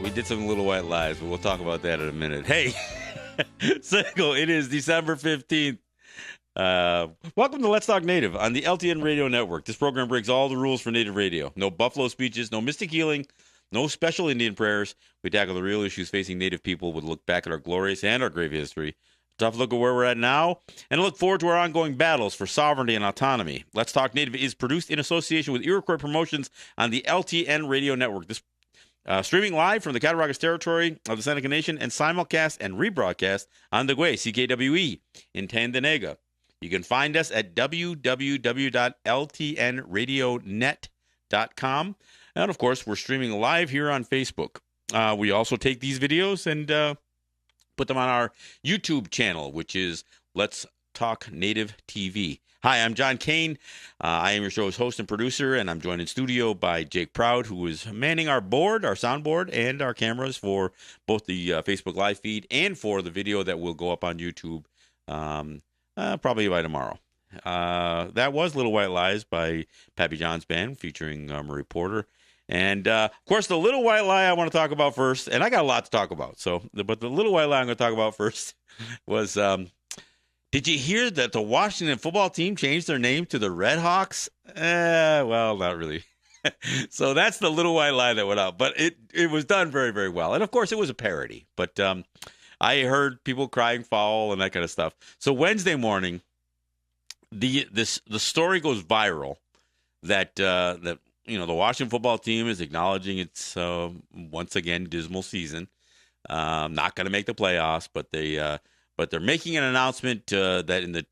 We did some Little White Lies, but we'll talk about that in a minute. Hey, Single, it is December 15th. Welcome to Let's Talk Native on the LTN Radio Network. This program breaks all the rules for Native radio. No buffalo speeches, no mystic healing, no special Indian prayers. We tackle the real issues facing Native people. We look back at our glorious and our grave history. Tough look at where we're at now, and look forward to our ongoing battles for sovereignty and autonomy. Let's Talk Native is produced in association with Iroquois Promotions on the LTN Radio Network. This streaming live from the Cattaraugus territory of the Seneca Nation and simulcast and rebroadcast on the Gwe, CKWE, in Tandanega. You can find us at www.ltnradionet.com. And, of course, we're streaming live here on Facebook. We also take these videos and put them on our YouTube channel, which is Let's Talk Native TV. Hi, I'm John Kane. I am your show's host and producer, and I'm joined in studio by Jake Proud, who is manning our board, our soundboard, and our cameras for both the Facebook Live feed and for the video that will go up on YouTube probably by tomorrow. That was Little White Lies by Pappy John's band featuring Marie Porter. And, of course, the Little White Lie I want to talk about first, and I got a lot to talk about. But the Little White Lie I'm going to talk about first was, did you hear that the Washington football team changed their name to the Red Hawks? Well, not really. So that's the Little White Lie that went out. But it was done very, very well. And, of course, it was a parody. But I heard people crying foul and that kind of stuff. So Wednesday morning, the story goes viral that the Washington football team is acknowledging its once again dismal season. Not going to make the playoffs, but they're making an announcement that in the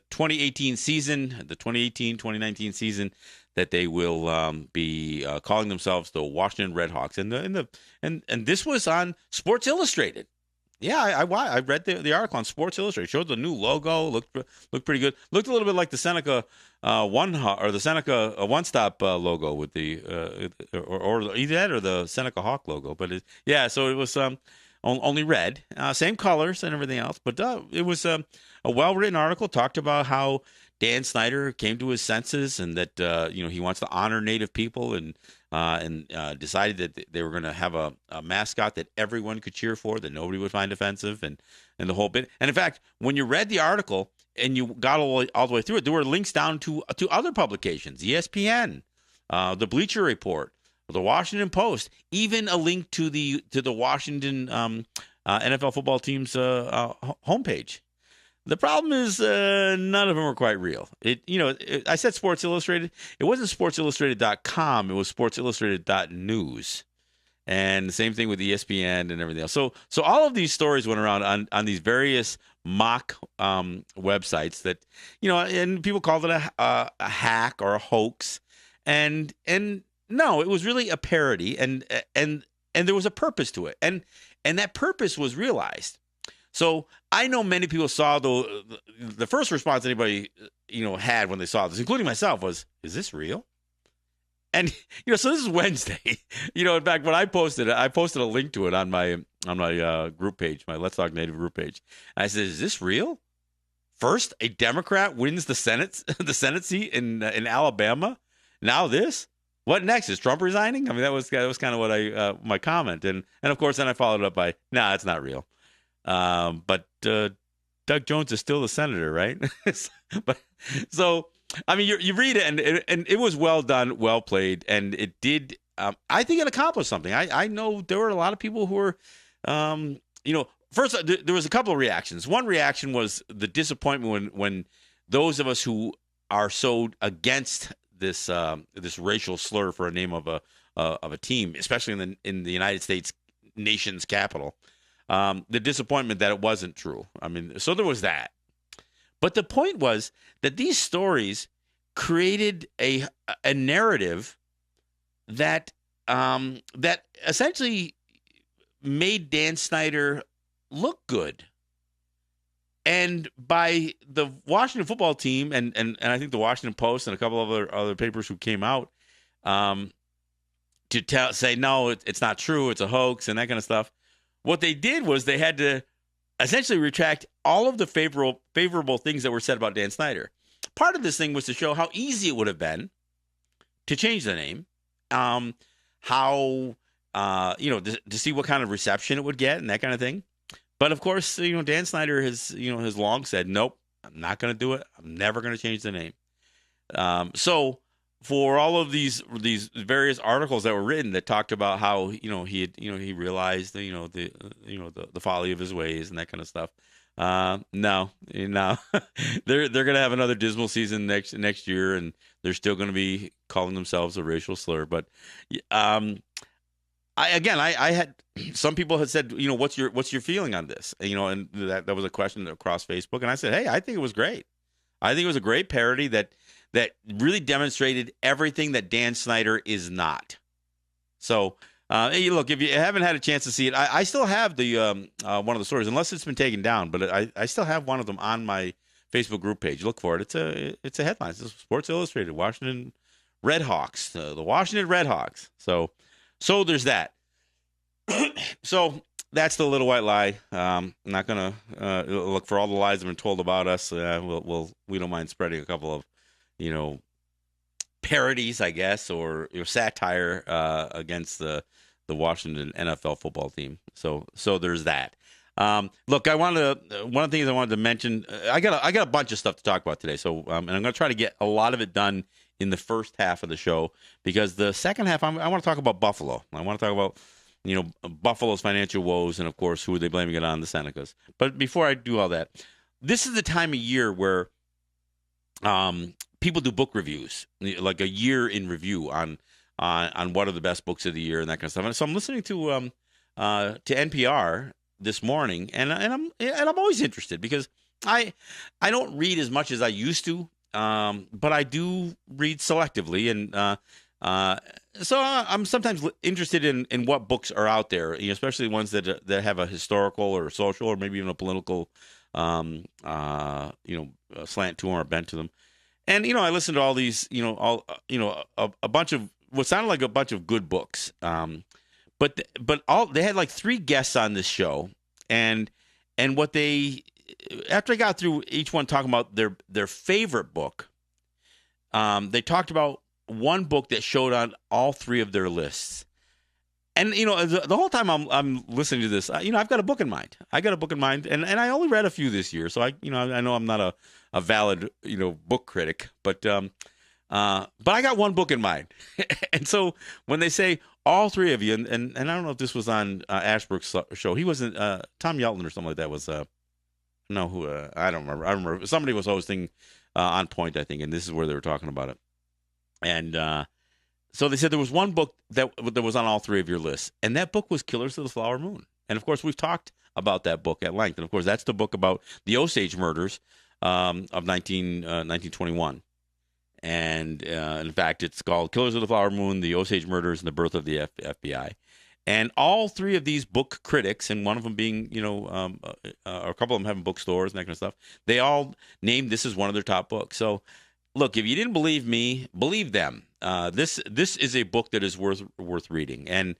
2018 season, the 2018-2019 season, that they will be calling themselves the Washington Red Hawks. And this was on Sports Illustrated. Yeah, I read the article on Sports Illustrated. It showed the new logo, looked pretty good. Looked a little bit like the Seneca One Stop logo with the or either that or the Seneca Hawk logo. But so it was only red, same colors and everything else. But it was a well-written article. Talked about how Dan Snyder came to his senses and that he wants to honor Native people and decided that they were going to have a mascot that everyone could cheer for, that nobody would find offensive, and the whole bit. And in fact, when you read the article and you got all the way through it, there were links down to other publications, ESPN, the Bleacher Report, the Washington Post, even a link to the Washington NFL football team's homepage. The problem is none of them are quite real. I said Sports Illustrated. It wasn't sportsillustrated.com. It was sportsillustrated.news. And the same thing with ESPN and everything else. So all of these stories went around on these various mock websites that, and people called it a hack or a hoax. And no, it was really a parody. And there was a purpose to it. And that purpose was realized. So I know many people saw the first response anybody had when they saw this, including myself, was, "Is this real?" And so this is Wednesday. In fact, when I posted a link to it on my group page, my Let's Talk Native group page. And I said, "Is this real? First, a Democrat wins the Senate seat in Alabama. Now this." What next? Is Trump resigning? I mean, that was kind of what my comment, and of course, then I followed up by, "Nah, it's not real." But Doug Jones is still the senator, right? But so, I mean, you read it, and it was well done, well played, and it did. I think it accomplished something. I know there were a lot of people who were, first there was a couple of reactions. One reaction was the disappointment when those of us who are so against this racial slur for a name of a team, especially in the United States nation's capital. The disappointment that it wasn't true. I mean, so there was that. But the point was that these stories created a narrative that essentially made Dan Snyder look good. And by the Washington football team and I think the Washington Post and a couple of other papers who came out to say, no, it's not true, it's a hoax and that kind of stuff. What they did was they had to essentially retract all of the favorable things that were said about Dan Snyder. Part of this thing was to show how easy it would have been to change the name, how to see what kind of reception it would get and that kind of thing. But of course, Dan Snyder has long said, nope, I'm not going to do it. I'm never going to change the name. So for all of these various articles that were written that talked about how he realized the folly of his ways and that kind of stuff. No, they're going to have another dismal season next year, and they're still going to be calling themselves a racial slur. But I had some people had said, what's your feeling on this? And that was a question across Facebook, and I said, hey, I think it was great. I think it was a great parody that really demonstrated everything that Dan Snyder is not. So, hey, look, if you haven't had a chance to see it, I still have the one of the stories, unless it's been taken down. But I still have one of them on my Facebook group page. Look for it. It's a headline. It's Sports Illustrated, Washington Redhawks, the Washington Redhawks. So there's that. So that's the little white lie. I'm not gonna look for all the lies that have been told about us. We don't mind spreading a couple of parodies, I guess, or satire against the Washington NFL football team. So there's that. Look, one of the things I wanted to mention. I got a bunch of stuff to talk about today. So and I'm going to try to get a lot of it done in the first half of the show, because the second half I want to talk about Buffalo. I want to talk about Buffalo's financial woes, and of course, who are they blaming it on? The Senecas. But before I do all that, this is the time of year where people do book reviews, like a year in review on what are the best books of the year and that kind of stuff. And so I'm listening to NPR this morning, and I'm always interested, because I don't read as much as I used to, but I do read selectively, and so I'm sometimes interested in what books are out there, especially ones that have a historical or social or maybe even a political slant to them or bent to them. And I listened to all these, a bunch of what sounded like a bunch of good books. But they had like 3 guests on this show, and what after I got through each one talking about their favorite book, they talked about one book that showed on all 3 of their lists. And the whole time I'm listening to this, I've got a book in mind. And I only read a few this year, so I know I'm not a valid book critic, but I got one book in mind. And so when they say all 3 of you, and I don't know if this was on Ashbrook's show, he wasn't Tom Yelton or something like that was I don't remember. I remember somebody was hosting On Point, I think, and this is where they were talking about it. And so they said there was one book that was on all 3 of your lists, and that book was Killers of the Flower Moon. And, of course, we've talked about that book at length. And, of course, that's the book about the Osage murders of 1921. And, in fact, it's called Killers of the Flower Moon, the Osage Murders, and the Birth of the FBI. And all 3 of these book critics, and one of them being, or a couple of them having bookstores and that kind of stuff, they all named this as one of their top books. So, look, if you didn't believe me, believe them. This is a book that is worth reading, and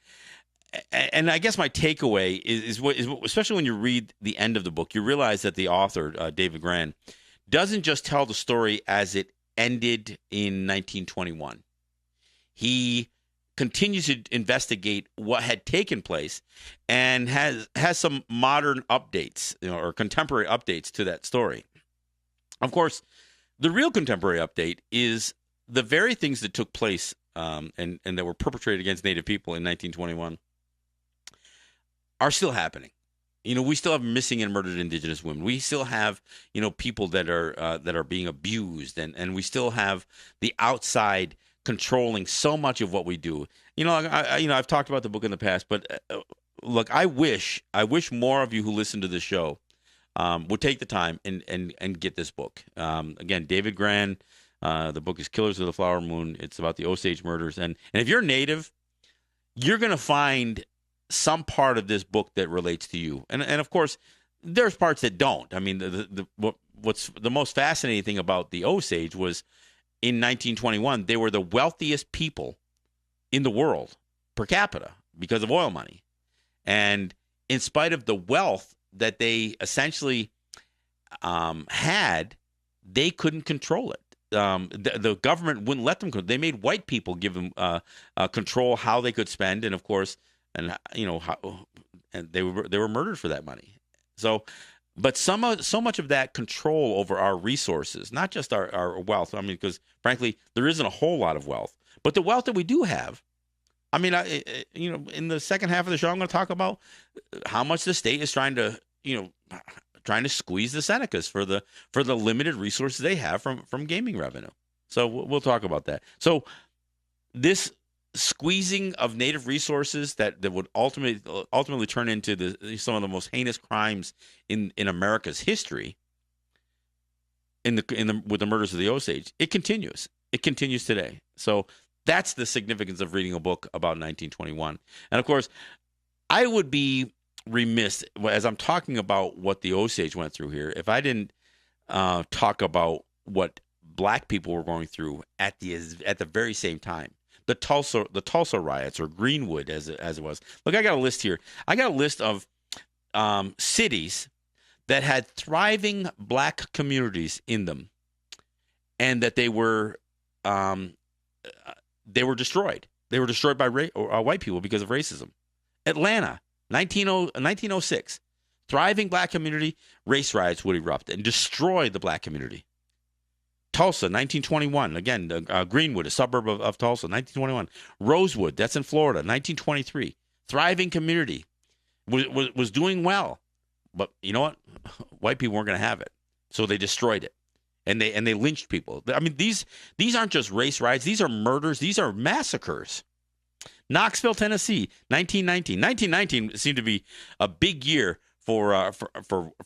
I guess my takeaway is especially when you read the end of the book, you realize that the author David Gran doesn't just tell the story as it ended in 1921. He continues to investigate what had taken place and has some modern updates, or contemporary updates to that story. Of course, the real contemporary update is the very things that took place and that were perpetrated against Native people in 1921 are still happening. We still have missing and murdered Indigenous women. We still have, people that are being abused, and we still have the outside controlling so much of what we do. I've talked about the book in the past, but look, I wish more of you who listen to this show would take the time and get this book. Again, David Gran. The book is Killers of the Flower Moon. It's about the Osage murders, and if you're Native, you're going to find some part of this book that relates to you. And of course, there's parts that don't. I mean, what's the most fascinating thing about the Osage was in 1921 they were the wealthiest people in the world per capita because of oil money, and in spite of the wealth that they essentially had, they couldn't control it. The government wouldn't let them. They made white people give them control how they could spend, and of course, and how, and they were murdered for that money. So, but so much of that control over our resources, not just our wealth. I mean, because frankly, there isn't a whole lot of wealth, but the wealth that we do have. I mean, in the second half of the show, I'm going to talk about how much the state is trying to, trying to squeeze the Senecas for the limited resources they have from gaming revenue. So we'll talk about that. So this squeezing of native resources that would ultimately turn into some of the most heinous crimes in America's history with the murders of the Osage, it continues. It continues today. So that's the significance of reading a book about 1921. And of course, I would be remiss as I'm talking about what the Osage went through here if I didn't talk about what black people were going through at the very same time. The Tulsa riots, or Greenwood as it was. Look, I got a list here. I got a list of cities that had thriving black communities in them, and that they were destroyed. They were destroyed by white people because of racism. Atlanta, 1906, thriving black community. Race riots would erupt and destroy the black community. Tulsa, 1921. Again, Greenwood, a suburb of Tulsa, 1921. Rosewood, that's in Florida, 1923. Thriving community, was doing well, but you know what? White people weren't going to have it, so they destroyed it, and they lynched people. I mean, these aren't just race riots; these are murders. These are massacres. Knoxville, Tennessee, 1919. 1919 seemed to be a big year for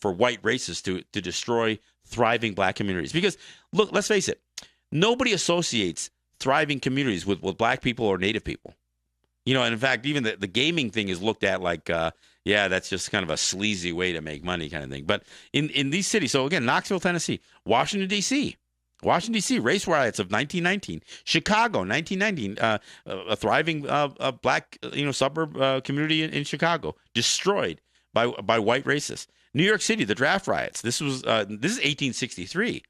white racists to destroy thriving black communities. Because look, let's face it, nobody associates thriving communities with black people or native people. And in fact, even the gaming thing is looked at like, that's just kind of a sleazy way to make money kind of thing. But in these cities, so again, Knoxville, Tennessee, Washington, D.C., race riots of 1919, Chicago, 1919, a thriving black suburb community in Chicago, destroyed by white racists. New York City, the draft riots. This is 1863.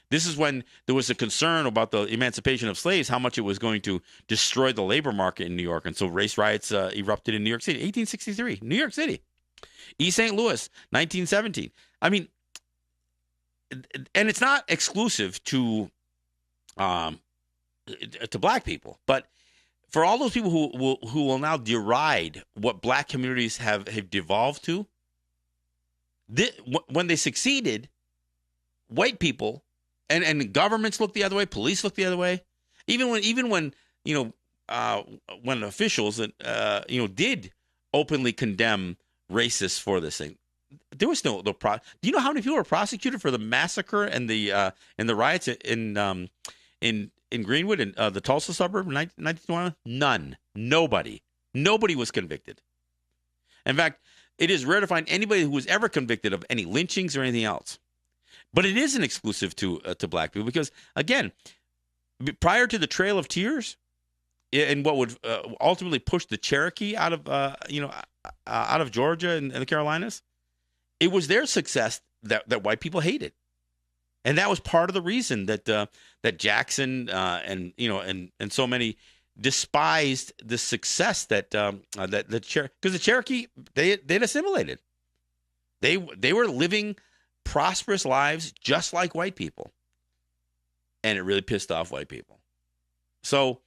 This is when there was a concern about the emancipation of slaves, how much it was going to destroy the labor market in New York. And so race riots erupted in New York City, 1863, New York City. East St. Louis, 1917. I mean, and it's not exclusive to black people, but for all those people who will now deride what black communities have devolved to, when they succeeded, white people and governments look the other way, police look the other way. Even when when officials did openly condemn racists for this thing, there was no do you know how many people were prosecuted for the massacre and the riots in Greenwood and the Tulsa suburb in 1921? None. Nobody was convicted. In fact, it is rare to find anybody who was ever convicted of any lynchings or anything else. But it isn't exclusive to black people because, again, prior to the Trail of Tears, and what would ultimately push the Cherokee out of Georgia and the Carolinas, it was their success that white people hated, and that was part of the reason that Jackson and so many despised the success that because the Cherokee they'd assimilated. They were living prosperous lives just like white people, and it really pissed off white people. So,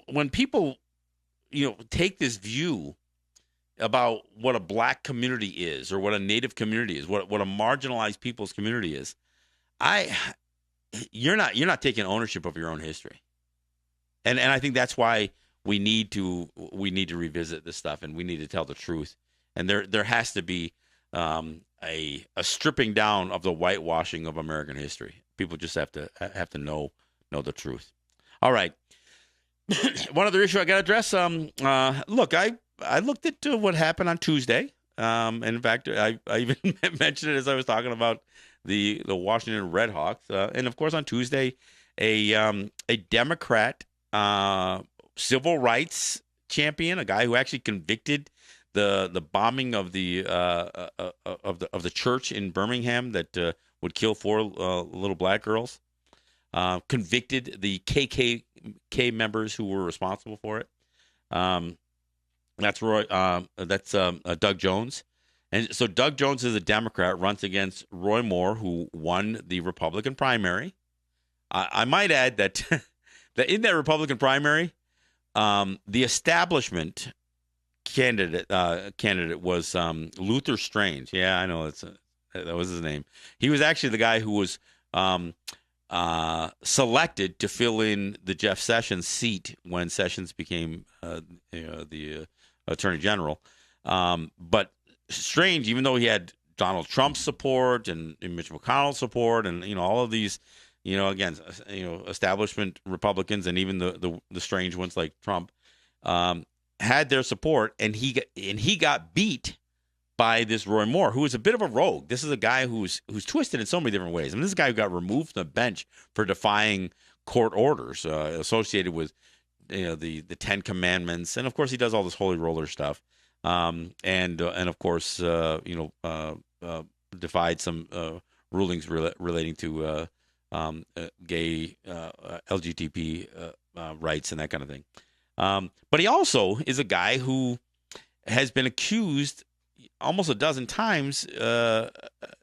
when people take this view about what a black community is or what a native community is, what a marginalized people's community is, you're not taking ownership of your own history. And I think that's why we need to revisit this stuff, and we need to tell the truth. And there has to be a stripping down of the whitewashing of American history. People just have to know the truth. All right. One other issue I got to address. Look, I looked at what happened on Tuesday. And in fact, I even mentioned it as I was talking about the Washington Red Hawks. And of course, on Tuesday, a Democrat civil rights champion, a guy who actually convicted the bombing of the church in Birmingham that would kill 4 little black girls, convicted the KKK members who were responsible for it. That's Roy. That's Doug Jones, and so Doug Jones is a Democrat, runs against Roy Moore, who won the Republican primary. I might add that that in that Republican primary, the establishment candidate was Luther Strange. Yeah, I know that was his name. He was actually the guy who was selected to fill in the Jeff Sessions seat when Sessions became the Attorney General. But Strange, even though he had Donald Trump's support and Mitch McConnell's support, and all of these, again, establishment Republicans and even the strange ones like Trump, had their support, and he got beat by this Roy Moore, who is a bit of a rogue. This is a guy who's twisted in so many different ways. I mean, this is a guy who got removed from the bench for defying court orders associated with the Ten Commandments, and of course he does all this holy roller stuff, and of course defied some rulings relating to gay LGBT rights and that kind of thing. But he also is a guy who has been accused almost a dozen times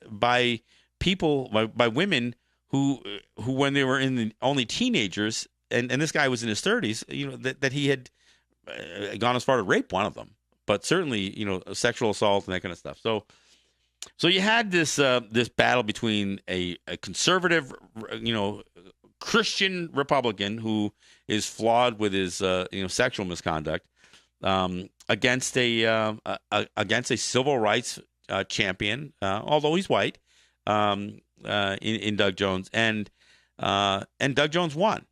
by people, by women who when they were only teenagers, and this guy was in his 30s, that he had gone as far to rape one of them, but certainly sexual assault and that kind of stuff. So you had this battle between a conservative, Christian Republican who is flawed with his sexual misconduct, against a civil rights champion, although he's white, in Doug Jones, and Doug Jones won,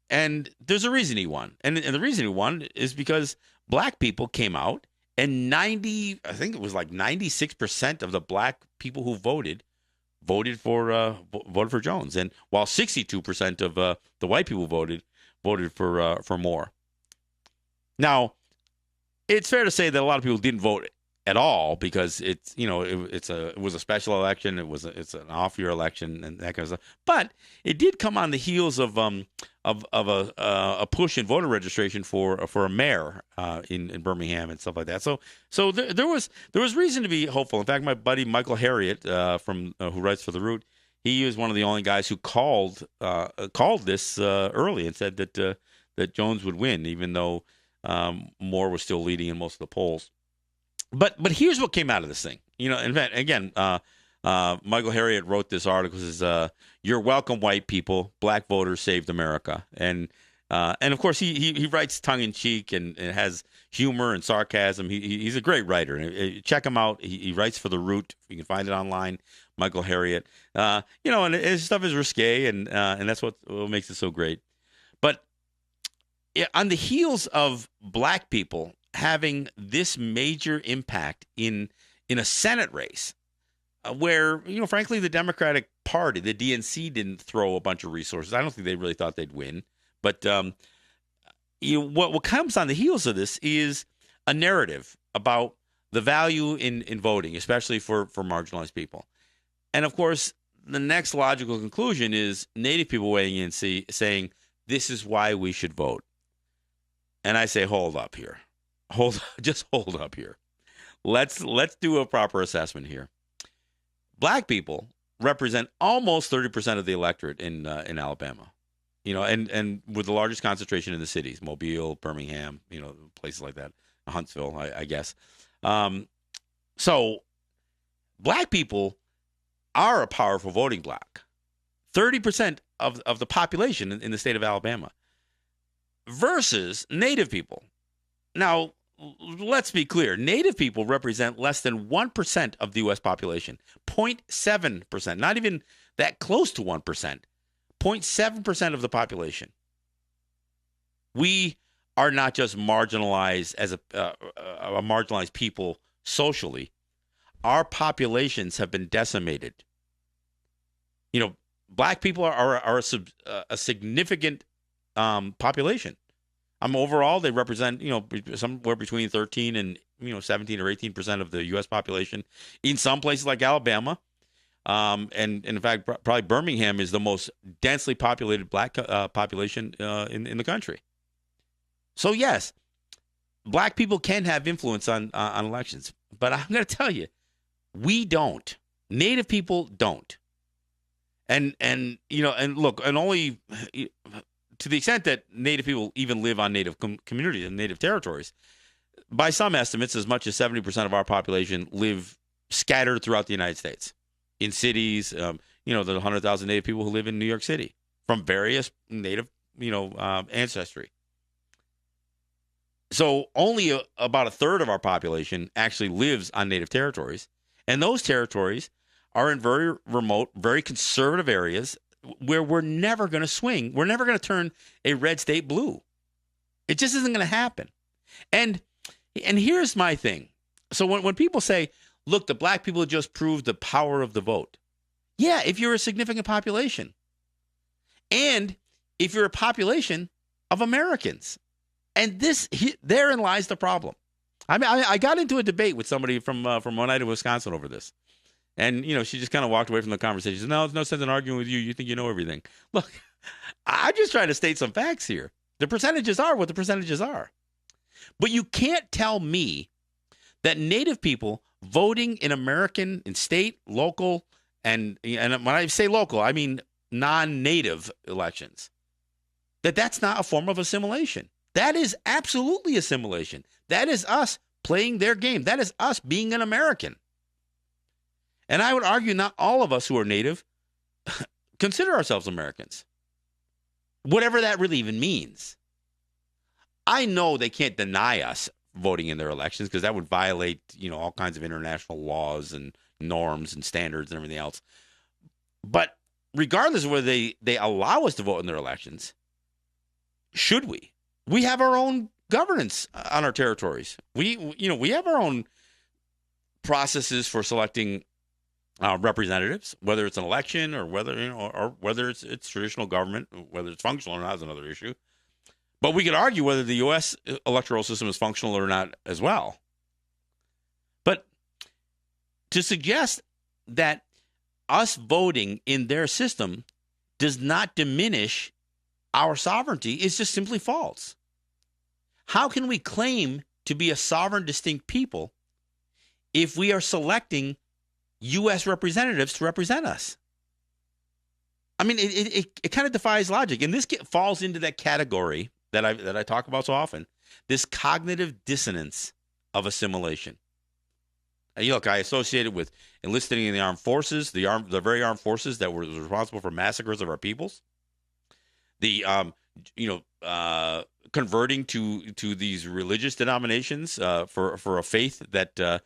and there's a reason he won, and the reason he won is because black people came out, and I think it was like 96% of the black people who voted for Jones, and while 62% of the white people voted for Moore. Now, it's fair to say that a lot of people didn't vote at all because it was a special election. It's an off year election and that kind of stuff. But it did come on the heels of a push in voter registration for a mayor in Birmingham and stuff like that. So there was reason to be hopeful. In fact, my buddy Michael Harriot from who writes for The Root, he was one of the only guys who called this early and said that Jones would win, even though Moore was still leading in most of the polls. But here's what came out of this thing. In fact, again, Michael Harriot wrote this article. Says, "You're welcome, white people. Black voters saved America." And of course, he writes tongue in cheek and has humor and sarcasm. He's a great writer. Check him out. He writes for The Root. You can find it online. Michael Harriot. And his stuff is risque, and that's what makes it so great. But on the heels of black people having this major impact in a Senate race, where frankly the Democratic Party, the DNC, didn't throw a bunch of resources. I don't think they really thought they'd win. But what comes on the heels of this is a narrative about the value in voting, especially for marginalized people. And of course, the next logical conclusion is Native people weighing in, saying this is why we should vote. And I say, hold up here. Just hold up here. Let's do a proper assessment here. Black people represent almost 30% of the electorate in Alabama, and with the largest concentration in the cities, Mobile, Birmingham, places like that, Huntsville, I guess. So black people are a powerful voting bloc. 30% of the population in the state of Alabama versus Native people. Now, let's be clear. Native people represent less than 1% of the U.S. population, 0.7%, not even that close to 1%, 0.7% of the population. We are not just marginalized as a marginalized people socially. Our populations have been decimated. Black people are a significant population. Overall, they represent, somewhere between 13 and 17 or 18% of the U.S. population. In some places like Alabama, and in fact, probably Birmingham is the most densely populated black population in the country. So yes, black people can have influence on elections, but I'm going to tell you, we don't. Native people don't. And look, and only to the extent that Native people even live on Native communities and Native territories, by some estimates, as much as 70% of our population live scattered throughout the United States, in cities. The 100,000 Native people who live in New York City from various Native, ancestry. So only about a third of our population actually lives on Native territories, and those territories are in very remote, very conservative areas where we're never going to swing. We're never going to turn a red state blue. It just isn't going to happen. And here's my thing. So when people say, look, the black people just proved the power of the vote. Yeah, if you're a significant population. And if you're a population of Americans. And therein lies the problem. I mean, I got into a debate with somebody from Oneida, Wisconsin over this. And, she just kind of walked away from the conversation. She said, no, there's no sense in arguing with you. You think you know everything. Look, I'm just trying to state some facts here. The percentages are what the percentages are. But you can't tell me that Native people voting in state, local, and when I say local, I mean non-Native elections, that's not a form of assimilation. That is absolutely assimilation. That is us playing their game. That is us being an American. And I would argue not all of us who are Native consider ourselves Americans, whatever that really even means. I know they can't deny us voting in their elections because that would violate, all kinds of international laws and norms and standards and everything else. But regardless of whether they allow us to vote in their elections, should we? We have our own governance on our territories. We have our own processes for selecting representatives, whether it's an election or whether it's traditional government, whether it's functional or not is another issue. But we could argue whether the U.S. electoral system is functional or not as well. But to suggest that us voting in their system does not diminish our sovereignty is just simply false. How can we claim to be a sovereign, distinct people if we are selecting U.S. representatives to represent us? I mean, it kind of defies logic. And this falls into that category that I talk about so often, this cognitive dissonance of assimilation. And look, I associate it with enlisting in the armed forces, the very armed forces that were responsible for massacres of our peoples. The converting to these religious denominations for a faith that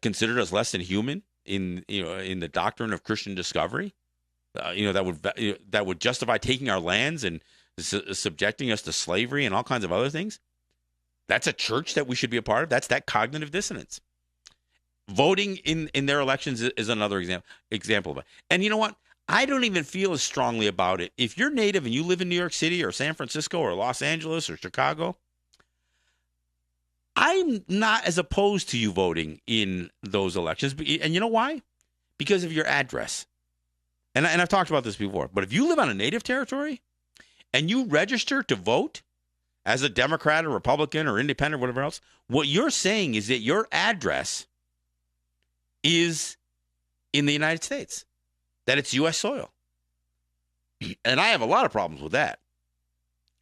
considered us less than human in the doctrine of Christian discovery, that would justify taking our lands and subjecting us to slavery and all kinds of other things. That's a church that we should be a part of. That's that cognitive dissonance. Voting in their elections is another example of it. And you know what? I don't even feel as strongly about it. If you're Native and you live in New York City or San Francisco or Los Angeles or Chicago, I'm not as opposed to you voting in those elections. And you know why? Because of your address. And I've talked about this before. But if you live on a Native territory and you register to vote as a Democrat or Republican or Independent or whatever else, what you're saying is that your address is in the United States, that it's U.S. soil. And I have a lot of problems with that.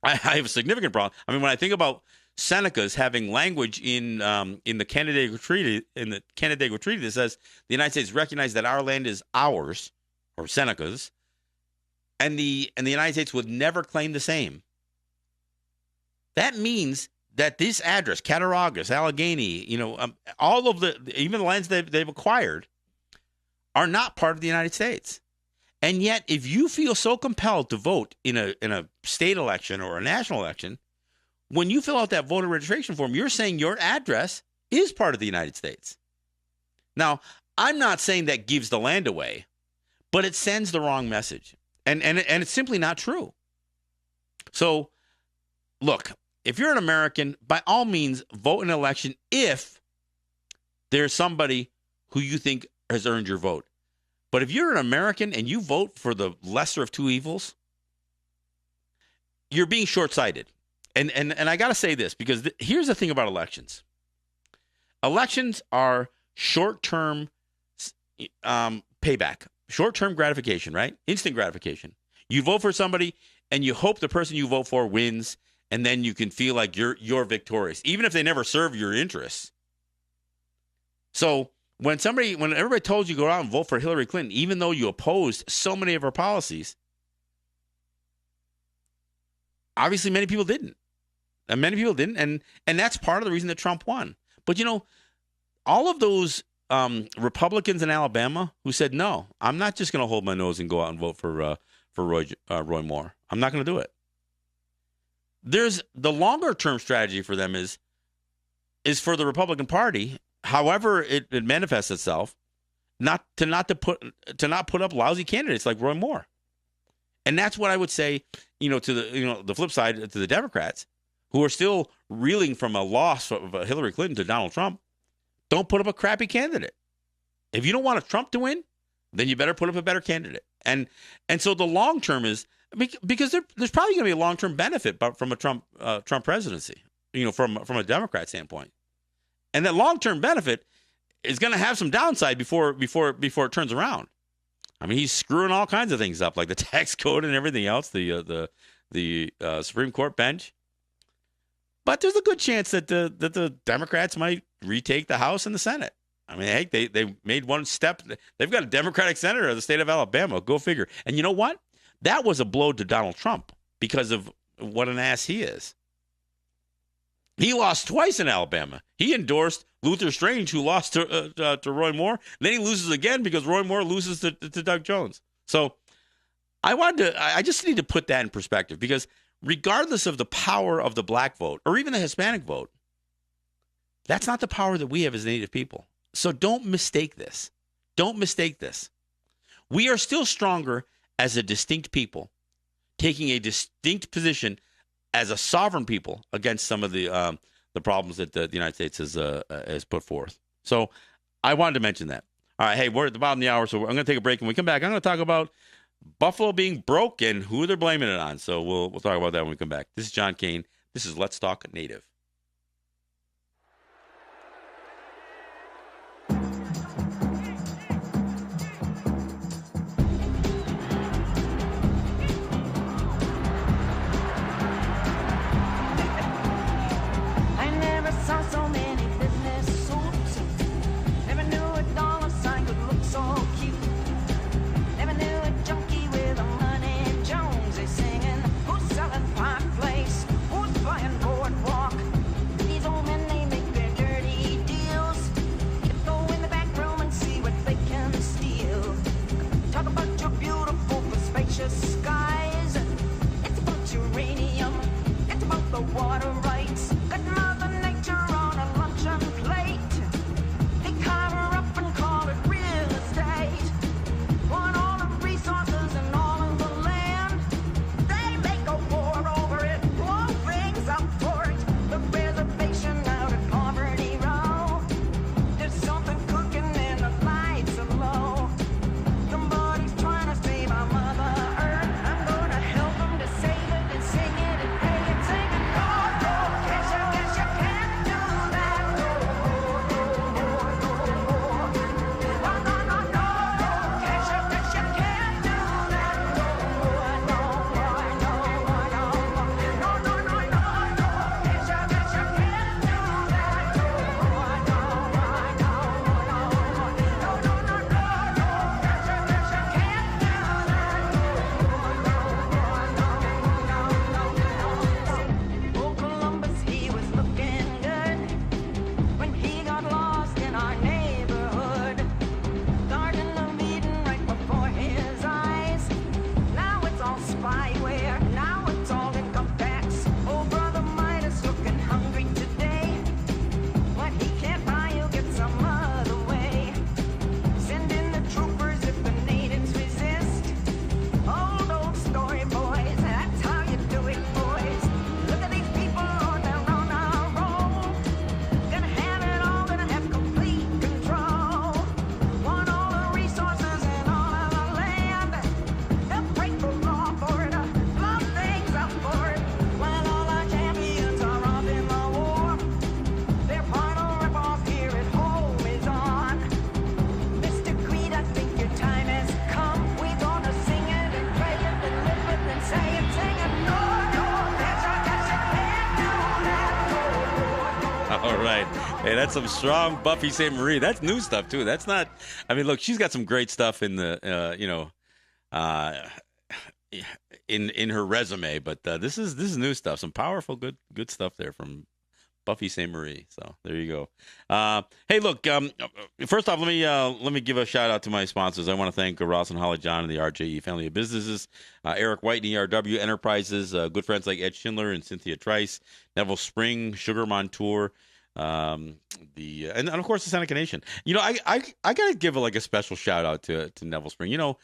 I have a significant problem. I mean, when I think about Senecas having language in the Canandaigua Treaty, that says the United States recognized that our land is ours, or Seneca's, and the United States would never claim the same. That means that this address, Cattaraugus, Allegheny, all of even the lands they've acquired, are not part of the United States. And yet, if you feel so compelled to vote in a state election or a national election, when you fill out that voter registration form, you're saying your address is part of the United States. Now, I'm not saying that gives the land away, but it sends the wrong message. And it's simply not true. So, look, if you're an American, by all means, vote in an election if there's somebody who you think has earned your vote. But if you're an American and you vote for the lesser of two evils, you're being short-sighted. And I got to say this because here's the thing about elections. Elections are short-term payback, short-term gratification, right? Instant gratification. You vote for somebody and you hope the person you vote for wins, and then you can feel like you're victorious, even if they never serve your interests. So when everybody told you to go out and vote for Hillary Clinton, even though you opposed so many of her policies, obviously many people didn't. And many people didn't, and that's part of the reason that Trump won. But, all of those Republicans in Alabama who said, no, I'm not just going to hold my nose and go out and vote for Roy Moore. I'm not going to do it. There's the longer-term strategy for them is for the Republican Party, however it manifests itself, not put up lousy candidates like Roy Moore. And that's what I would say, to the flip side, to the Democrats, who are still reeling from a loss of Hillary Clinton to Donald Trump. Don't put up a crappy candidate. If you don't want a Trump to win, then you better put up a better candidate. And so the long term is because there's probably going to be a long term benefit from a Trump presidency, from a Democrat standpoint, and that long term benefit is going to have some downside before it turns around. I mean, he's screwing all kinds of things up, like the tax code and everything else, the Supreme Court bench. But there's a good chance that the Democrats might retake the House and the Senate. I mean, hey, they made one step. They've got a Democratic senator of the state of Alabama. Go figure. And you know what? That was a blow to Donald Trump because of what an ass he is. He lost twice in Alabama. He endorsed Luther Strange, who lost to Roy Moore. Then he loses again because Roy Moore loses to Doug Jones. So I just need to put that in perspective because regardless of the power of the black vote or even the Hispanic vote, that's not the power that we have as Native people. So don't mistake this. Don't mistake this. We are still stronger as a distinct people, taking a distinct position as a sovereign people against some of the problems that the United States has put forth. So I wanted to mention that. All right, hey, we're at the bottom of the hour, so I'm going to take a break. When we come back, I'm going to talk about Buffalo being broke and who they're blaming it on. So we'll talk about that when we come back. This is John Kane. This is Let's Talk Native. Who's selling pie place? Who's buying boardwalk? Hey, that's some strong Buffy St. Marie. That's new stuff too. That's not. I mean, look, she's got some great stuff in the, uh, in her resume. But this is new stuff. Some powerful, good stuff there from Buffy St. Marie. So there you go. Hey, look. First off, let me give a shout out to my sponsors. I want to thank Ross and Holly John and the RJE family of businesses, Eric White and ERW Enterprises, good friends like Ed Schindler and Cynthia Trice, Neville Spring, Sugar Montour. And of course the Seneca Nation. I gotta give a special shout out to Neville Spring.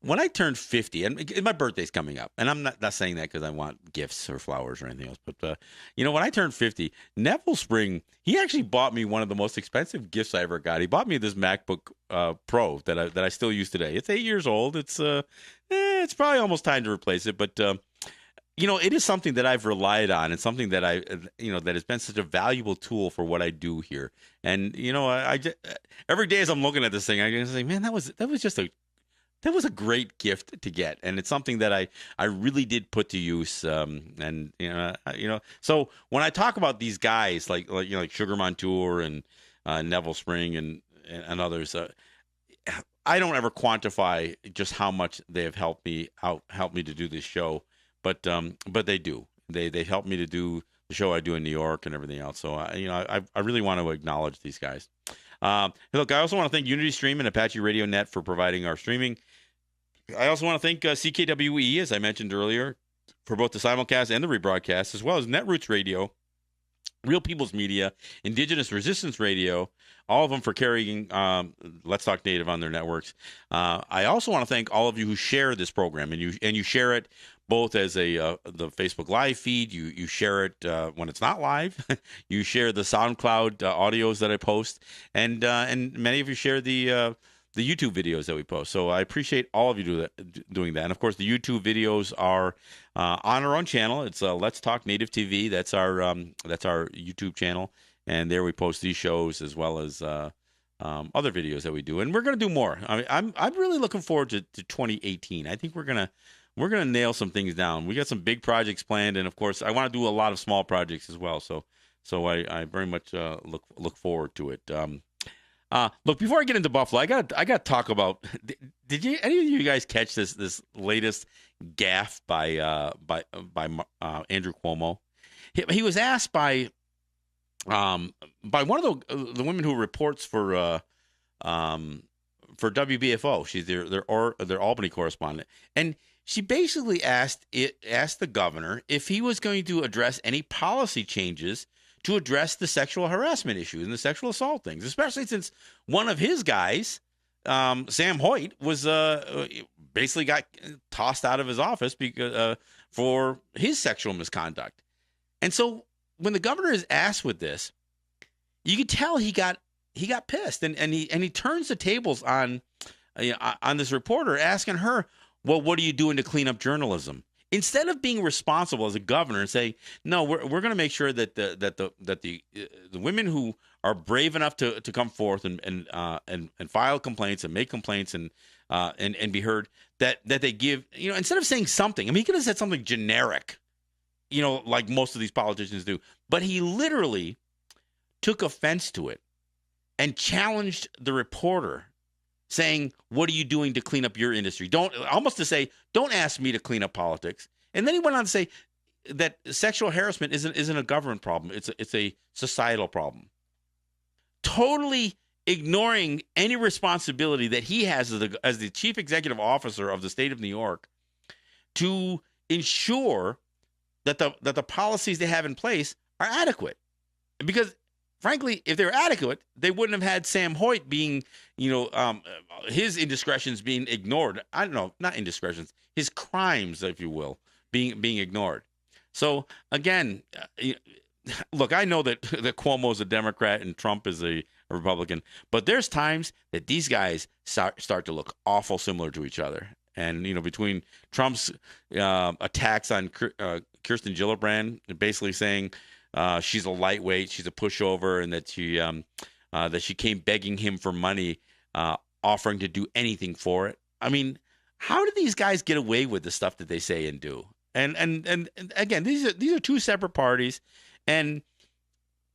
When I turned 50, and my birthday's coming up, and I'm not saying that because I want gifts or flowers or anything else, but when I turned 50, Neville Spring, he actually bought me one of the most expensive gifts I ever got. He bought me this MacBook Pro that I still use today. It's 8 years old. It's probably almost time to replace it, but it is something that I've relied on, and something that that has been such a valuable tool for what I do here. And I just, every day as I'm looking at this thing, I can say, man, that was a great gift to get, and it's something that I really did put to use. And so when I talk about these guys like Sugar Montour and Neville Spring and others, I don't ever quantify just how much they have helped me to do this show. But they do. They help me to do the show I do in New York and everything else. So I really want to acknowledge these guys. Look, I also want to thank Unity Stream and Apache Radio Net for providing our streaming. I also want to thank CKWE, as I mentioned earlier, for both the simulcast and the rebroadcast, as well as Netroots Radio, Real People's Media, Indigenous Resistance Radio, all of them for carrying Let's Talk Native on their networks. I also want to thank all of you who share this program, and you share it both as the Facebook Live feed. You share it when it's not live. You share the SoundCloud audios that I post, and many of you share the YouTube videos that we post. So I appreciate all of you doing that. And of course, the YouTube videos are on our own channel. It's Let's Talk Native TV. That's our YouTube channel, and there we post these shows as well as other videos that we do. And we're going to do more. I'm really looking forward to 2018. I think we're gonna nail some things down. We got some big projects planned, and of course, I want to do a lot of small projects as well. So I very much look forward to it. Look, before I get into Buffalo, I got to talk about. Did any of you guys catch this latest gaffe by Andrew Cuomo? He was asked by one of the women who reports for WBFO. She's their Albany correspondent, and she basically asked the governor if he was going to address any policy changes to address the sexual harassment issues and the sexual assault things, especially since one of his guys, Sam Hoyt, was basically got tossed out of his office because for his sexual misconduct. And so when the governor is asked with this, you can tell he got pissed, and he turns the tables on this reporter, asking her, well, what are you doing to clean up journalism? Instead of being responsible as a governor and saying, no, we're going to make sure that the women who are brave enough to come forth and file complaints and make complaints and be heard, that they give, instead of saying something. I mean, he could have said something generic, like most of these politicians do, but he literally took offense to it and challenged the reporter, saying, what are you doing to clean up your industry? Don't ask me to clean up politics. And then he went on to say that sexual harassment isn't a government problem. It's a societal problem. Totally ignoring any responsibility that he has as the chief executive officer of the state of New York to ensure that the policies they have in place are adequate. Because frankly, if they're adequate, they wouldn't have had Sam Hoyt being, his indiscretions being ignored. I don't know, not indiscretions, his crimes, if you will, being ignored. So again, look, I know that Cuomo's a Democrat and Trump is a Republican, but there's times that these guys start to look awful similar to each other. And between Trump's attacks on Kirsten Gillibrand, basically saying she's a lightweight, she's a pushover, and that she came begging him for money, offering to do anything for it. I mean, how do these guys get away with the stuff that they say and do? And again, these are two separate parties, and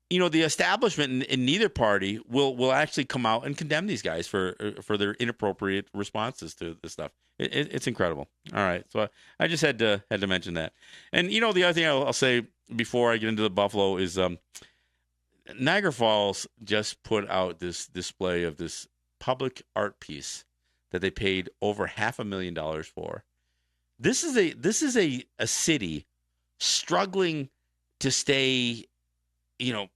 the establishment in neither party will actually come out and condemn these guys for their inappropriate responses to this stuff. It's incredible. All right, so I just had to mention that. And the other thing I'll say before I get into the Buffalo is Niagara Falls just put out this display of this public art piece that they paid over $500,000 for. This is a city struggling to stay, to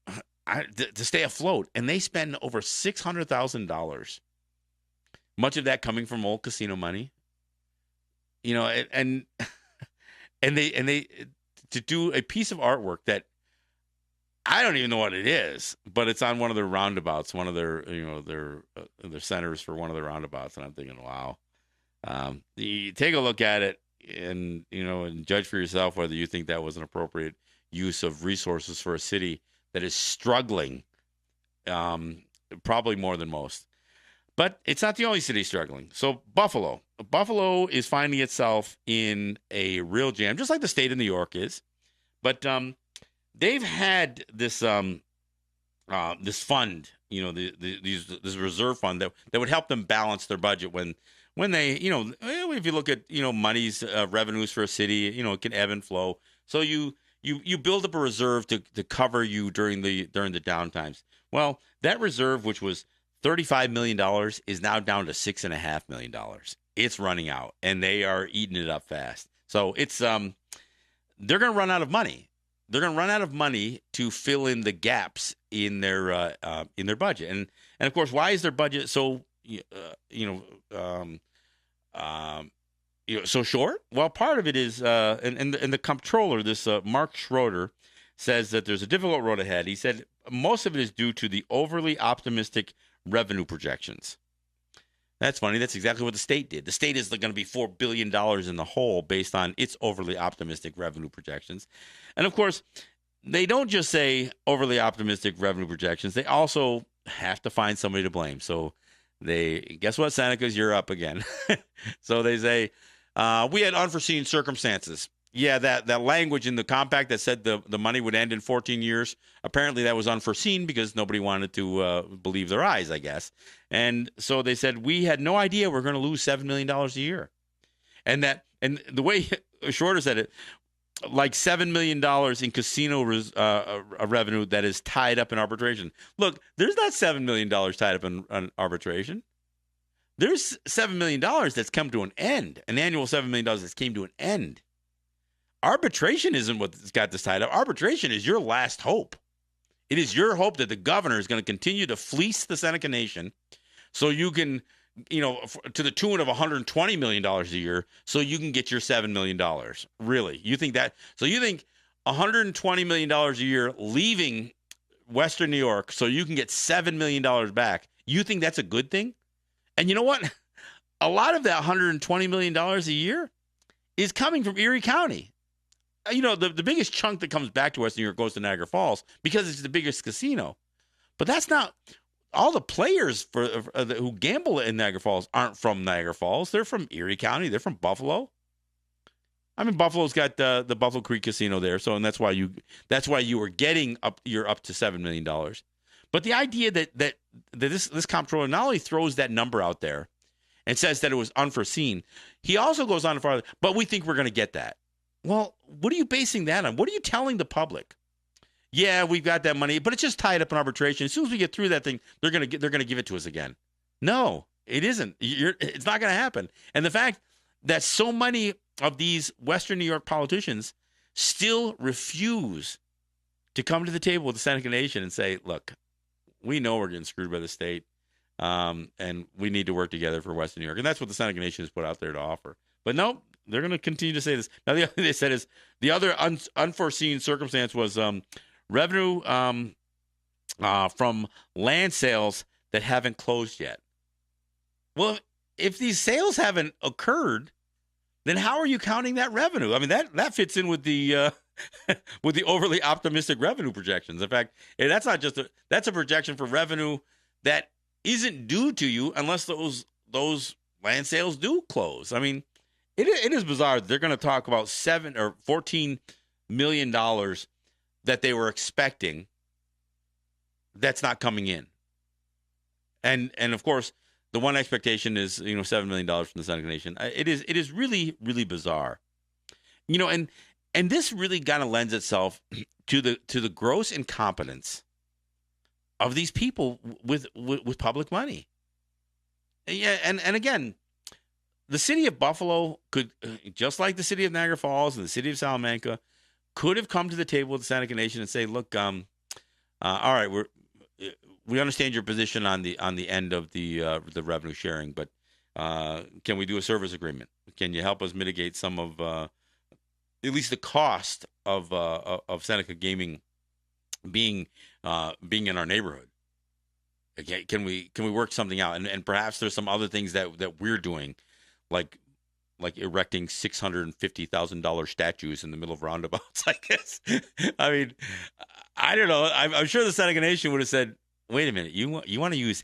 stay afloat, and they spend over $600,000. Much of that coming from old casino money, and they to do a piece of artwork that I don't even know what it is, but it's on one of their roundabouts, one of their their centers for one of the roundabouts, and I'm thinking, wow. You take a look at it and and judge for yourself whether you think that was an appropriate use of resources for a city that is struggling, probably more than most. But it's not the only city struggling. So Buffalo is finding itself in a real jam, just like the state of New York is. But they've had this this fund, this reserve fund that would help them balance their budget when they, if you look at money's revenues for a city, it can ebb and flow. So you build up a reserve to cover you during the down times. Well, that reserve, which was $35 million, is now down to $6.5 million. It's running out, and they are eating it up fast. So it's they're going to run out of money. They're going to run out of money to fill in the gaps in their budget. And of course, why is their budget so so short? Well, part of it is, and the comptroller, this Mark Schroeder, says that there's a difficult road ahead. He said most of it is due to the overly optimistic revenue projections. That's funny. That's exactly what the state did. The state is going to be $4 billion in the hole based on its overly optimistic revenue projections. And of course, they don't just say overly optimistic revenue projections. They also have to find somebody to blame. So guess what, Senecas, you're up again. So they say, we had unforeseen circumstances. Yeah, that language in the compact that said the money would end in 14 years, apparently that was unforeseen because nobody wanted to believe their eyes, I guess. And so they said, we had no idea we're going to lose $7 million a year. And the way Shorter said it, like $7 million in casino revenue that is tied up in arbitration. Look, there's not $7 million tied up in arbitration. There's $7 million that's come to an end, an annual $7 million that's came to an end. Arbitration isn't what's got this tied up. Arbitration is your last hope. It is your hope that the governor is going to continue to fleece the Seneca Nation so you can, to the tune of $120 million a year, so you can get your $7 million. Really? You think that? So you think $120 million a year leaving Western New York so you can get $7 million back? You think that's a good thing? And you know what? A lot of that $120 million a year is coming from Erie County. The biggest chunk that comes back to Western New York goes to Niagara Falls because it's the biggest casino. But that's not all the players who gamble in Niagara Falls aren't from Niagara Falls. They're from Erie County. They're from Buffalo. I mean, Buffalo's got the Buffalo Creek Casino there, and that's why you were getting up. You're up to $7 million. But the idea that this comptroller not only throws that number out there and says that it was unforeseen, he also goes on farther. But we think we're going to get that. Well, what are you basing that on? What are you telling the public? Yeah, we've got that money, but it's just tied up in arbitration. As soon as we get through that thing, they're going to give it to us again. No, it isn't. It's not going to happen. And the fact that so many of these Western New York politicians still refuse to come to the table with the Seneca Nation and say, look, we know we're getting screwed by the state, and we need to work together for Western New York. And that's what the Seneca Nation has put out there to offer. But no, they're going to continue to say this. Now, the other thing they said is the other unforeseen circumstance was revenue from land sales that haven't closed yet. Well, if these sales haven't occurred, then how are you counting that revenue? I mean, that fits in with the with the overly optimistic revenue projections. In fact, that's not just that's a projection for revenue that isn't due to you unless those land sales do close. I mean, it is bizarre. They're going to talk about $7 or $14 million that they were expecting that's not coming in. And of course, the one expectation is $7 million from the Seneca Nation. It is really really bizarre, and this really kind of lends itself to the gross incompetence of these people with public money. Yeah, and again, the city of Buffalo could, just like the city of Niagara Falls and the city of Salamanca, could have come to the table with the Seneca Nation and say, look, all right, we understand your position on the end of the revenue sharing, but can we do a service agreement? Can you help us mitigate some of at least the cost of Seneca Gaming being in our neighborhood? Okay, can we work something out? And perhaps there's some other things that we're doing, like erecting $650,000 statues in the middle of roundabouts, I guess. I mean, I don't know. I'm sure the Seneca Nation would have said, wait a minute, you want to use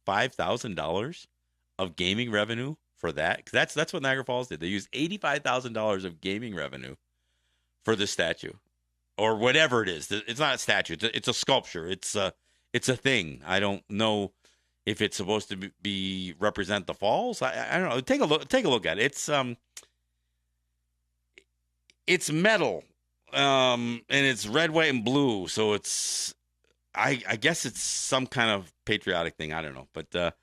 $85,000 of gaming revenue for that? 'Cause that's what Niagara Falls did. They used $85,000 of gaming revenue for the statue, or whatever it is. It's not a statue. It's a sculpture. It's a thing. I don't know if it's supposed to be represent the falls. I don't know. Take a look at it. It's metal, and it's red, white, and blue. So it's I guess it's some kind of patriotic thing. I don't know, but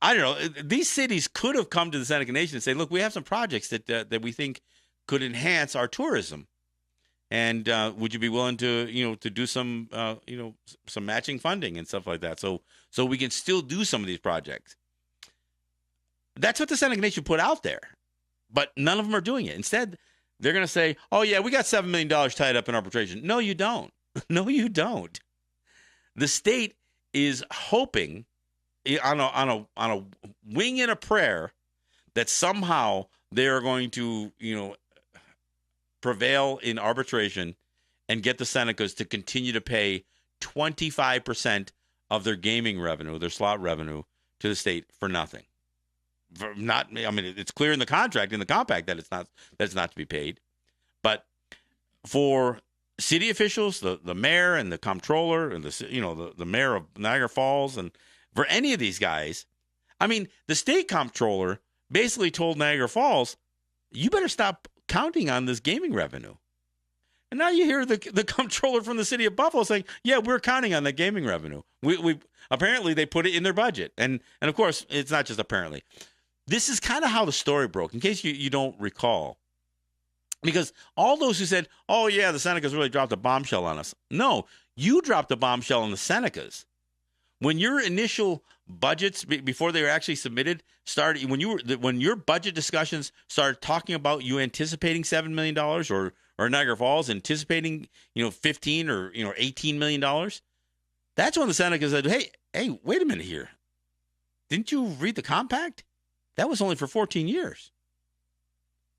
I don't know. These cities could have come to the Seneca Nation and say, look, we have some projects that we think could enhance our tourism. And would you be willing to do some some matching funding and stuff like that, so we can still do some of these projects? That's what the Seneca Nation put out there, but none of them are doing it. Instead, they're going to say, "Oh yeah, we got $7 million tied up in arbitration." No, you don't. No, you don't. The state is hoping on a wing and a prayer that somehow they are going to prevail in arbitration and get the Senecas to continue to pay 25% of their gaming revenue, their slot revenue, to the state for nothing. It's clear in the contract, in the compact, that it's not to be paid. But for city officials, the mayor and the comptroller and the mayor of Niagara Falls, and for any of these guys, the state comptroller basically told Niagara Falls, you better stop counting on this gaming revenue. And now you hear the comptroller from the city of Buffalo saying, yeah, we're counting on that gaming revenue. We apparently they put it in their budget. And of course, it's not just apparently. This is kind of how the story broke, in case you don't recall. Because all those who said, oh yeah, the Senecas really dropped a bombshell on us. No, you dropped a bombshell on the Senecas. When your initial budgets, before they were actually submitted, started, when your budget discussions started talking about you anticipating $7 million, or Niagara Falls anticipating $15 or $18 million, that's when the Senecas said, hey, wait a minute here. Didn't you read the compact? That was only for 14 years.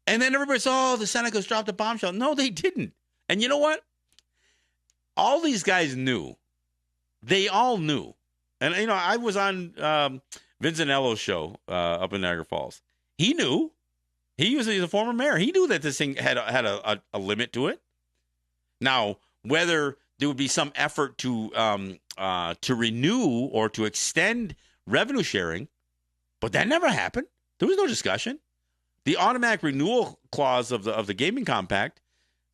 And then everybody said, oh, the Senecas dropped a bombshell. No, they didn't. And you know what? All these guys knew. They all knew. And, I was on Vincent Ello's show up in Niagara Falls. He knew. He's a former mayor. He knew that this thing had a limit to it. Now, whether there would be some effort to renew or to extend revenue sharing, but that never happened. There was no discussion. The automatic renewal clause of the gaming compact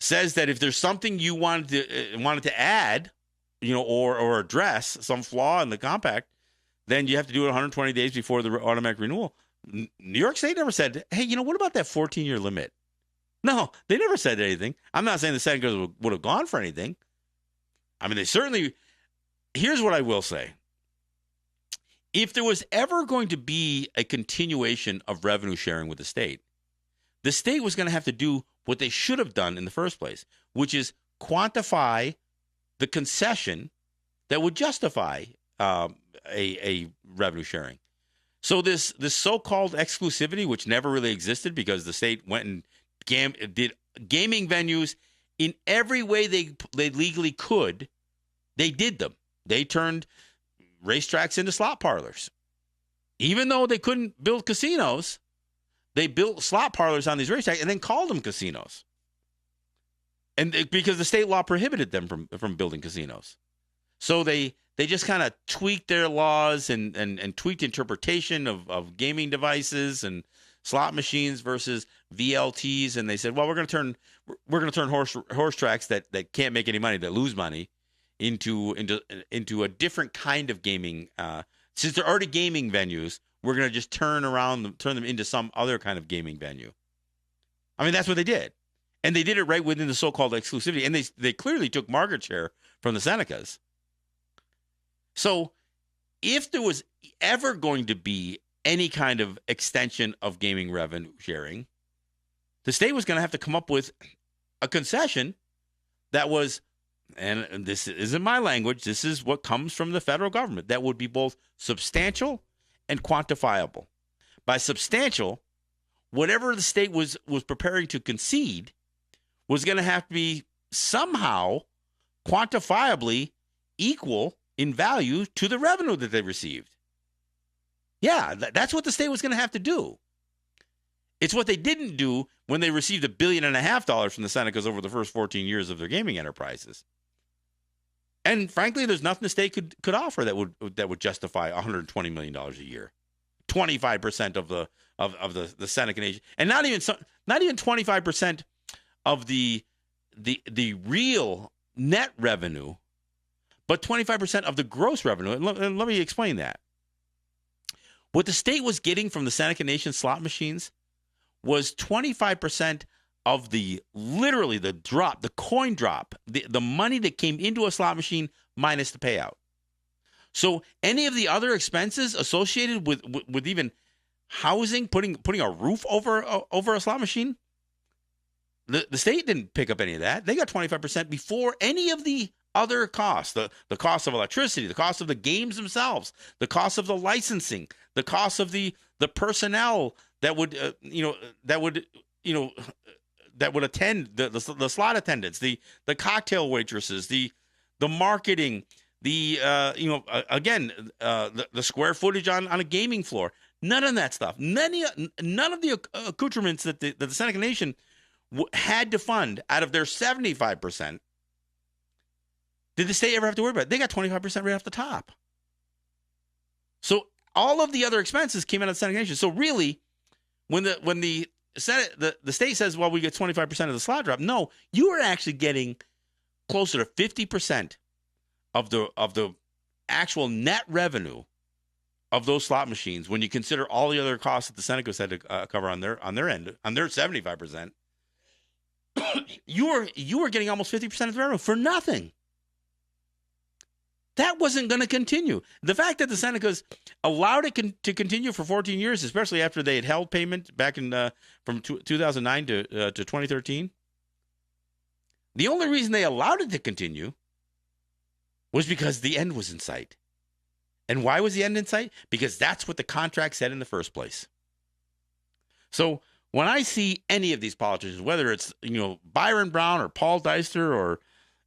says that if there's something you wanted to add, or address some flaw in the compact, then you have to do it 120 days before the automatic renewal. New York State never said, hey, what about that 14-year limit? No, they never said anything. I'm not saying the Senators would have gone for anything. They certainly, here's what I will say. If there was ever going to be a continuation of revenue sharing with the state was going to have to do what they should have done in the first place, which is quantify the concession that would justify a revenue sharing. So this so-called exclusivity, which never really existed because the state went and did gaming venues in every way they legally could, they did them. They turned racetracks into slot parlors. Even though they couldn't build casinos, they built slot parlors on these racetracks and then called them casinos. And because the state law prohibited them from building casinos. So they just kind of tweaked their laws and tweaked interpretation of gaming devices and slot machines versus VLTs, and they said, well, we're going to turn horse tracks that can't make any money, that lose money, into a different kind of gaming. Since they're already gaming venues, we're going to just turn them into some other kind of gaming venue. I mean, that's what they did. And they did it right within the so-called exclusivity. And they clearly took market share from the Senecas. So if there was ever going to be any kind of extension of gaming revenue sharing, the state was going to have to come up with a concession that was, and this isn't my language, this is what comes from the federal government, that would be both substantial and quantifiable. By substantial, whatever the state was preparing to concede was going to have to be somehow quantifiably equal in value to the revenue that they received. Yeah, that's what the state was going to have to do. It's what they didn't do when they received $1.5 billion from the Senecas over the first 14 years of their gaming enterprises. And frankly, there's nothing the state could offer that would justify $120 million a year, 25% of the Seneca nation, and not even 25% of the real net revenue, but 25% of the gross revenue. And let me explain that. What the state was getting from the Seneca Nation slot machines was 25% of the coin drop, the money that came into a slot machine minus the payout. So any of the other expenses associated with even housing, putting a roof over a slot machine, the state didn't pick up any of that. They got 25% before any of the other costs, the cost of electricity, the cost of the games themselves, the cost of the licensing, the cost of the personnel that would attend the slot attendants, the cocktail waitresses, the marketing, the square footage on a gaming floor. None of that stuff. None of the accoutrements that the Seneca Nation had to fund out of their 75%. Did the state ever have to worry about it? They got 25% right off the top. So all of the other expenses came out of the Seneca Nation. So really, when the state says, well, we get 25% of the slot drop, no, you are actually getting closer to 50% of the actual net revenue of those slot machines when you consider all the other costs that the Senecas had to cover on their end, on their 75%. you were getting almost 50% of the revenue for nothing. That wasn't going to continue. The fact that the Senecas allowed it to continue for 14 years, especially after they had held payment back in from 2009 to 2013, the only reason they allowed it to continue was because the end was in sight. And why was the end in sight? Because that's what the contract said in the first place. So when I see any of these politicians, whether it's Byron Brown or Paul Deister or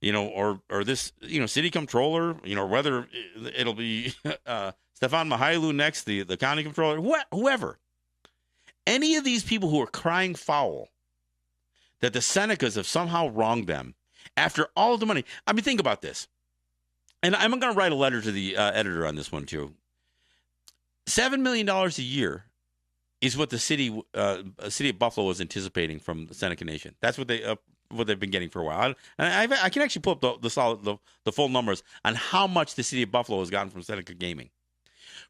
this city comptroller, whether it'll be Stefan Mihailu next, the county comptroller, whoever, any of these people who are crying foul that the Senecas have somehow wronged them after all of the money. I mean, think about this. And I'm going to write a letter to the editor on this one, too. $7 million a year is what the city of Buffalo is anticipating from the Seneca Nation. That's what they've been getting for a while. And I can actually pull up the full numbers on how much the city of Buffalo has gotten from Seneca Gaming.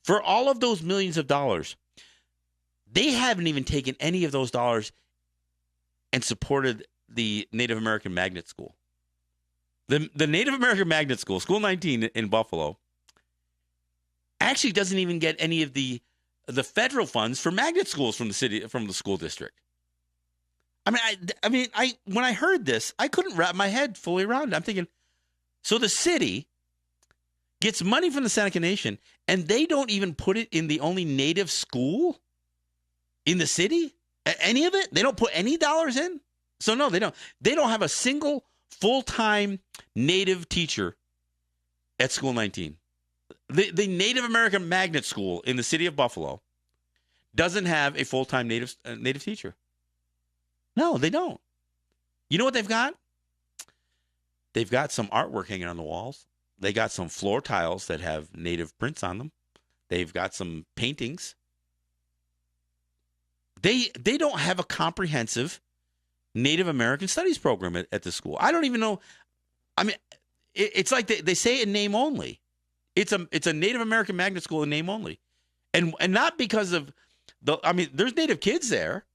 For all of those millions of dollars, they haven't even taken any of those dollars and supported the Native American Magnet School. The Native American Magnet School, School 19 in Buffalo, actually doesn't even get any of the federal funds for magnet schools from the school district. I mean, when I heard this, I couldn't wrap my head fully around it. I'm thinking, so the city gets money from the Seneca Nation, and they don't even put it in the only Native school in the city? Any of it? They don't put any dollars in? So no, they don't. They don't have a single full-time Native teacher at School 19. The Native American Magnet School in the city of Buffalo doesn't have a full-time Native teacher. No, they don't. You know what they've got? They've got some artwork hanging on the walls. They got some floor tiles that have native prints on them. They've got some paintings. They don't have a comprehensive Native American studies program at the school. I don't even know. I mean, it's like they say in name only. It's a Native American magnet school in name only, and not because of the. I mean, there's Native kids there,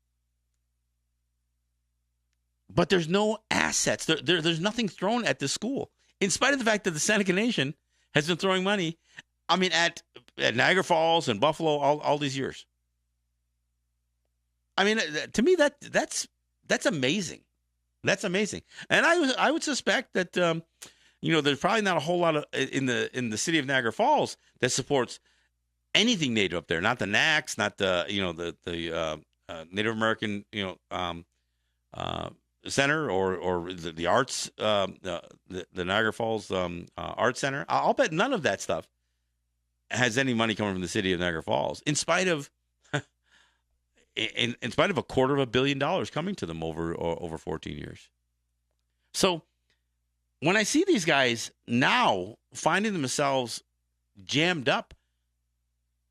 but there's no assets. There's nothing thrown at this school, in spite of the fact that the Seneca Nation has been throwing money. I mean, at Niagara Falls and Buffalo all these years. I mean, to me that's amazing. That's amazing, and I would suspect that there's probably not a whole lot of in the city of Niagara Falls that supports anything Native up there. Not the NACs, not the the Native American Center or the arts the Niagara Falls Arts Center. I'll bet none of that stuff has any money coming from the city of Niagara Falls, in spite of in spite of $250 million coming to them over 14 years. So when I see these guys now finding themselves jammed up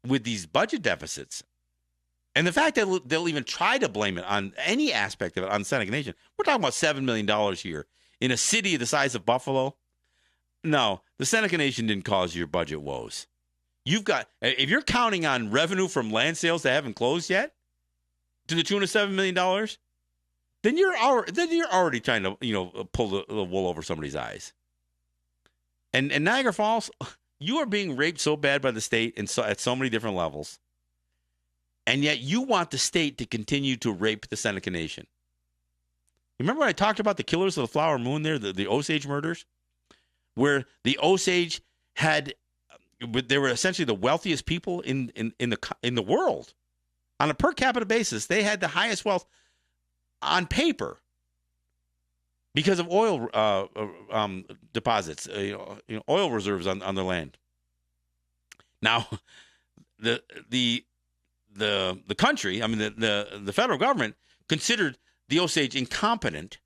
with these budget deficits, and the fact that they'll even try to blame it on any aspect of it on Seneca Nation, we're talking about $7 million here in a city the size of Buffalo. No, the Seneca Nation didn't cause your budget woes. If you're counting on revenue from land sales that haven't closed yet, to the tune of $7 million, then you're already trying to pull the wool over somebody's eyes. And Niagara Falls, you are being raped so bad by the state at so many different levels, and yet you want the state to continue to rape the Seneca Nation. Remember when I talked about the killers of the Flower Moon there, the Osage murders, where the Osage they were essentially the wealthiest people in the world. On a per capita basis, they had the highest wealth on paper because of oil deposits, oil reserves on their land. Now, the country, I mean the federal government considered the Osage incompetent,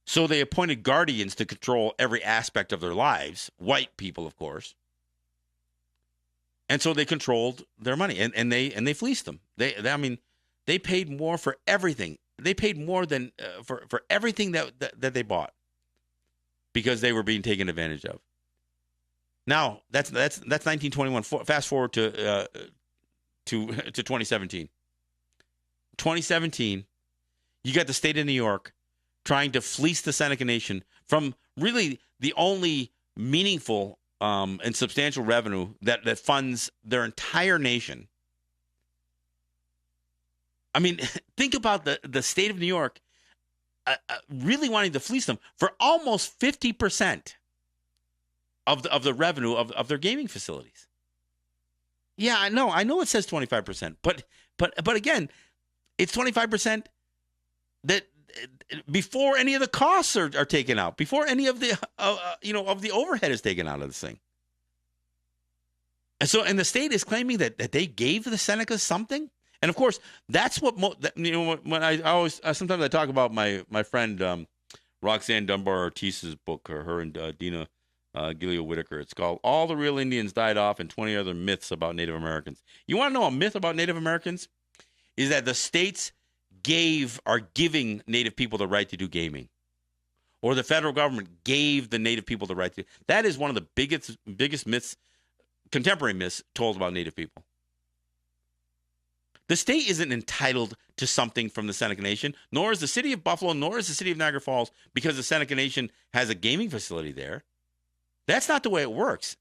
so they appointed guardians to control every aspect of their lives, white people, of course. And so they controlled their money, and they fleeced them. They paid more for everything. They paid more than for everything that they bought because they were being taken advantage of. Now that's 1921. Fast forward to 2017. 2017, you got the state of New York trying to fleece the Seneca Nation from really the only meaningful and substantial revenue that funds their entire nation. I mean, think about the state of New York really wanting to fleece them for almost 50% of the revenue of their gaming facilities. Yeah, I know it says 25%, but again, it's 25% that before any of the costs are taken out, before any of the of the overhead is taken out of this thing. And the state is claiming that they gave the Senecas something. And of course, that's what when sometimes I talk about my friend Roxanne Dunbar Ortiz's book, her and Dina Gilio Whitaker. It's called "All the Real Indians Died Off and 20 Other Myths About Native Americans." You want to know a myth about Native Americans? Is that the states are giving Native people the right to do gaming, or the federal government gave the Native people the right to. That is one of the biggest myths, contemporary myths told about Native people. The state isn't entitled to something from the Seneca Nation, nor is the city of Buffalo, nor is the city of Niagara Falls, because the Seneca Nation has a gaming facility there. That's not the way it works.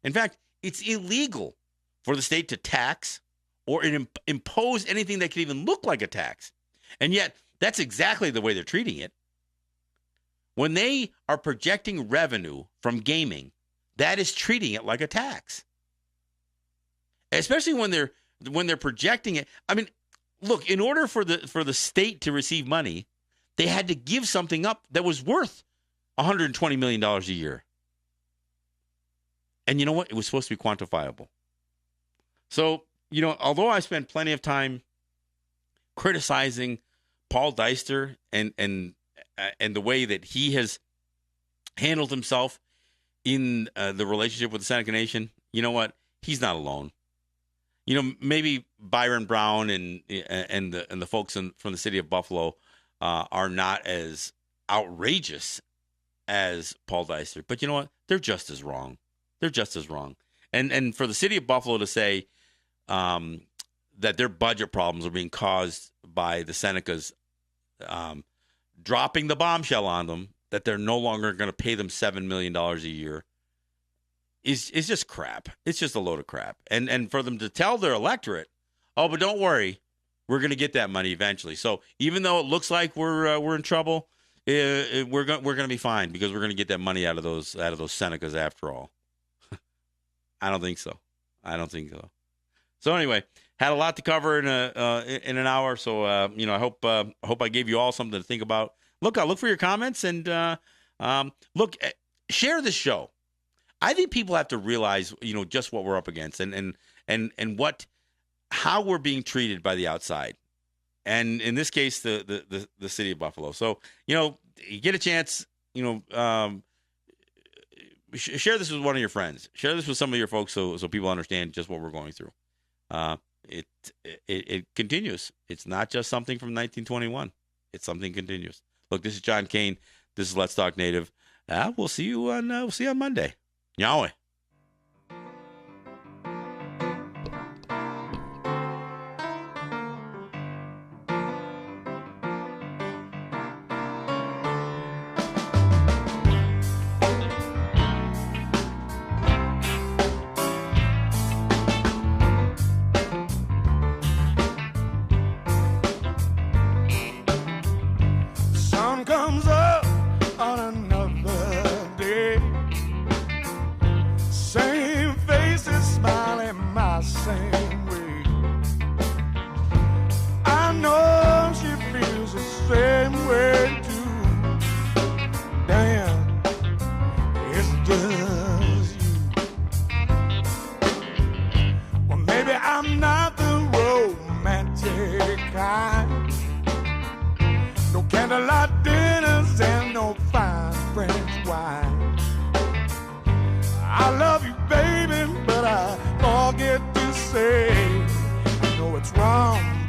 In fact, it's illegal for the state to tax or impose anything that could even look like a tax. And yet, that's exactly the way they're treating it. When they are projecting revenue from gaming, that is treating it like a tax. Especially when they're projecting it. I mean, look, in order for the state to receive money, they had to give something up that was worth $120 million a year. And you know what? It was supposed to be quantifiable. So, although I spent plenty of time criticizing Paul Deister and the way that he has handled himself in the relationship with the Seneca Nation, you know what? He's not alone. Maybe Byron Brown and the folks from the city of Buffalo are not as outrageous as Paul Deister, but you know what? They're just as wrong. They're just as wrong. And for the city of Buffalo to say that their budget problems are being caused by the Senecas dropping the bombshell on them, that they're no longer going to pay them $7 million a year, is just crap. It's just a load of crap. And for them to tell their electorate, oh, but don't worry, we're going to get that money eventually. So even though it looks like we're in trouble, we're going to be fine because we're going to get that money out of those Senecas after all. I don't think so. So anyway, had a lot to cover in an hour. So I hope I gave you all something to think about. Look for your comments and share this show. I think people have to realize, just what we're up against and how we're being treated by the outside, and in this case, the city of Buffalo. So you get a chance, share this with one of your friends. Share this with some of your folks so people understand just what we're going through. It continues. It's not just something from 1921. It's something continuous. Look, this is John Kane. This is Let's Talk Native. We'll see you on Monday. Yahweh. Sun comes up on another day. Same faces smiling my same way. I know she feels the same way too. Damn, it's just you. Well, maybe I'm not the romantic kind. No candlelight dinners and no fine French wine. I love you, baby, but I forget to say, I know it's wrong.